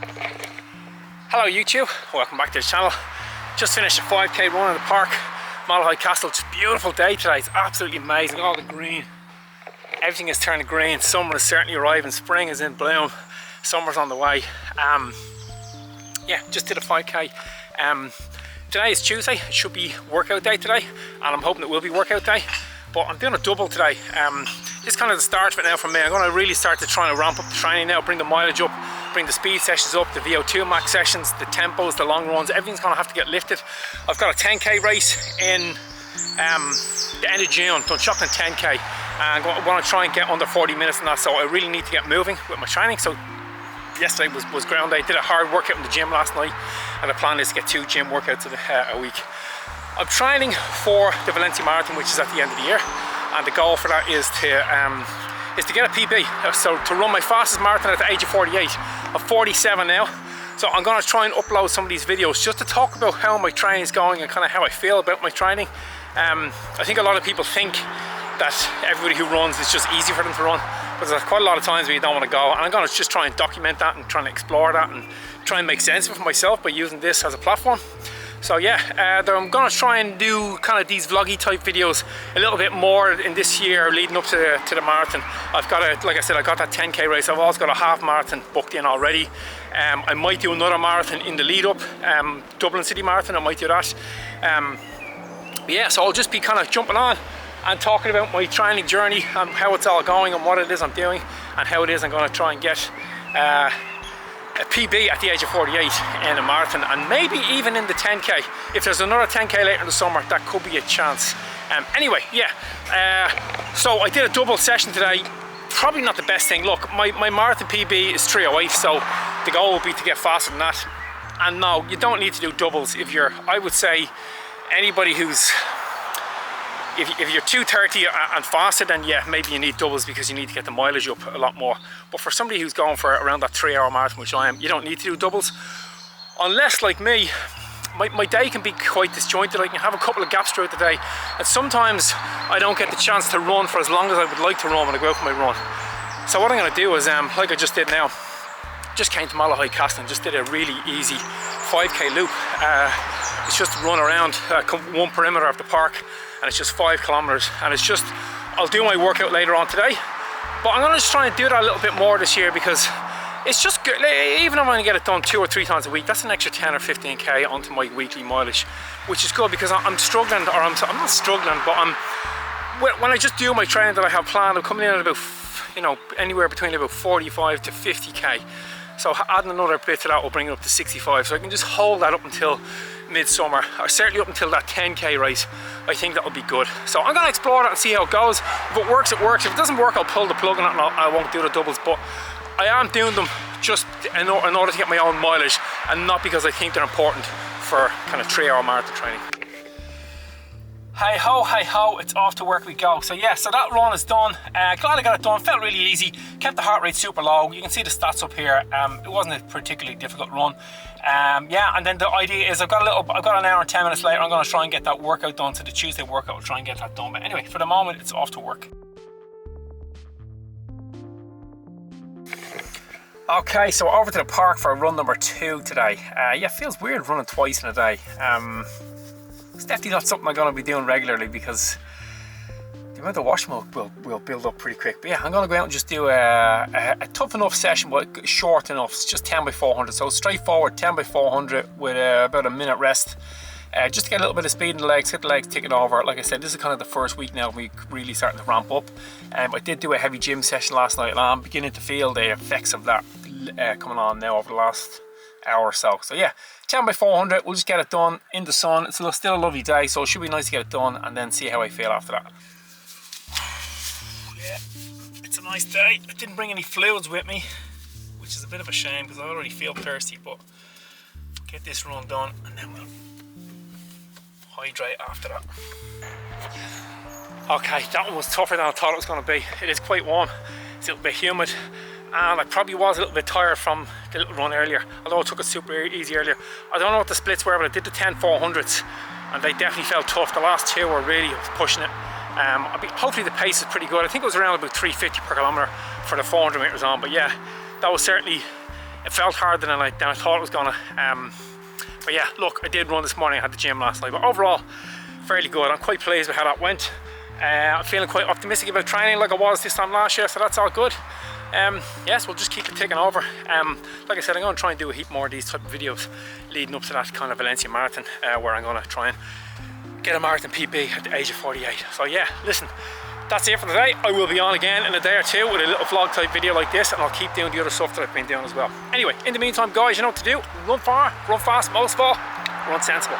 Hello YouTube, welcome back to the channel. Just finished a 5k run in the park, Malahide Castle. It's a beautiful day today, it's absolutely amazing. All the green, everything is turning green. Summer is certainly arriving, spring is in bloom, summer's on the way. Yeah, just did a 5k. Today is Tuesday, it should be workout day today, and I'm hoping it will be workout day. But I'm doing a double today. This is kind of the start of it now for me. I'm going to really start to try and ramp up the training now, bring the mileage up, bring the speed sessions up, the VO2 max sessions, the tempos, the long runs, everything's going to have to get lifted. I've got a 10k race in the end of June, Dunshaughlin 10k, and I want to try and get under 40 minutes and that, so I really need to get moving with my training. So yesterday was ground day. Did a hard workout in the gym last night, and the plan is to get 2 gym workouts a week. I'm training for the Valencia Marathon, which is at the end of the year, and the goal for that is to get a PB. So to run my fastest marathon at the age of 48. I'm 47 now, so I'm going to try and upload some of these videos just to talk about how my training is going and kind of how I feel about my training. I think a lot of people think that everybody who runs, it's just easy for them to run, but there's quite a lot of times where you don't want to go, and I'm going to just try and document that and try and explore that and try and make sense of it for myself by using this as a platform. So yeah, I'm going to try and do kind of these vloggy type videos a little bit more in this year leading up to the marathon. I've got like I said, I got that 10k race. I've also got a half marathon booked in already. I might do another marathon in the lead up, Dublin City Marathon, I might do that. Yeah, so I'll just be kind of jumping on and talking about my training journey and how it's all going and what it is I'm doing and how it is I'm going to try and get a PB at the age of 48 in a marathon, and maybe even in the 10k. If there's another 10k later in the summer, that could be a chance. Anyway, yeah, so I did a double session today. Probably not the best thing. Look, my marathon PB is 3:08, so the goal will be to get faster than that. And no, you don't need to do doubles if you're, I would say, anybody who's, if you're 2:30 and faster, then yeah, maybe you need doubles because you need to get the mileage up a lot more. But for somebody who's going for around that 3-hour marathon, which I am, you don't need to do doubles. Unless, like me, my day can be quite disjointed. I can have a couple of gaps throughout the day, and sometimes I don't get the chance to run for as long as I would like to run when I go out for my run. So what I'm going to do is, like I just did now, just came to Malahide Castle and just did a really easy 5k loop. It's just run around one perimeter of the park, and it's just 5 kilometers, and it's just, I'll do my workout later on today, but I'm going to just try and do that a little bit more this year, because it's just good. Even if I'm going to get it done 2 or 3 times a week, that's an extra 10 or 15k onto my weekly mileage, which is good, because I'm struggling, or I'm not struggling, but when I just do my training that I have planned, I'm coming in at about, you know, anywhere between about 45 to 50k. So adding another bit to that will bring it up to 65, so I can just hold that up until midsummer, or certainly up until that 10k race. I think that will be good. So I'm going to explore that and see how it goes. If it works, it works. If it doesn't work, I'll pull the plug on it and I won't do the doubles. But I am doing them just in order to get my own mileage, and not because I think they're important for kind of 3-hour marathon training. Hey ho, it's off to work we go. So yeah, so that run is done. Glad I got it done, felt really easy, kept the heart rate super low. You can see the stats up here. It wasn't a particularly difficult run. Yeah, and then the idea is I've got an hour and 10 minutes later, I'm going to try and get that workout done. So the Tuesday workout, I'll try and get that done. But anyway, for the moment, it's off to work. Okay, so over to the park for run number 2 today. Yeah, it feels weird running twice in a day. It's definitely not something I'm going to be doing regularly, because the amount of washing will build up pretty quick. But yeah, I'm going to go out and just do a tough enough session, but short enough. It's just 10 by 400, so straightforward 10 by 400 with about a minute rest. Just to get a little bit of speed in the legs, get the legs ticking over. Like I said, this is kind of the first week now we really starting to ramp up. I did do a heavy gym session last night, and I'm beginning to feel the effects of that coming on now over the last hour or so. So yeah, 10 by 400, we'll just get it done in the sun. It's still a lovely day, so it should be nice to get it done and then see how I feel after that. Yeah, it's a nice day. I didn't bring any fluids with me, which is a bit of a shame because I already feel thirsty, but get this run done and then we'll hydrate after that. Okay, that one was tougher than I thought it was going to be. It is quite warm, it's a little bit humid, and I probably was a little bit tired from the little run earlier, although I took it super easy earlier. I don't know what the splits were, but I did the 10 400s and they definitely felt tough. The last 2 were really pushing it. Hopefully the pace is pretty good. I think it was around about 350 per kilometre for the 400 metres on, but yeah, that was certainly It felt harder than I thought it was gonna. But yeah, look, I did run this morning. I had the gym last night, but overall, fairly good. I'm quite pleased with how that went. I'm feeling quite optimistic about training like I was this time last year, so that's all good. Yes, we'll just keep it ticking over. Like I said, I'm going to try and do a heap more of these type of videos leading up to that kind of Valencia Marathon, where I'm going to try and get a marathon PB at the age of 48. So yeah, listen, that's it for today. I will be on again in a day or two with a little vlog type video like this, and I'll keep doing the other stuff that I've been doing as well. Anyway, in the meantime, guys, you know what to do. Run far, run fast, most of all, run sensible.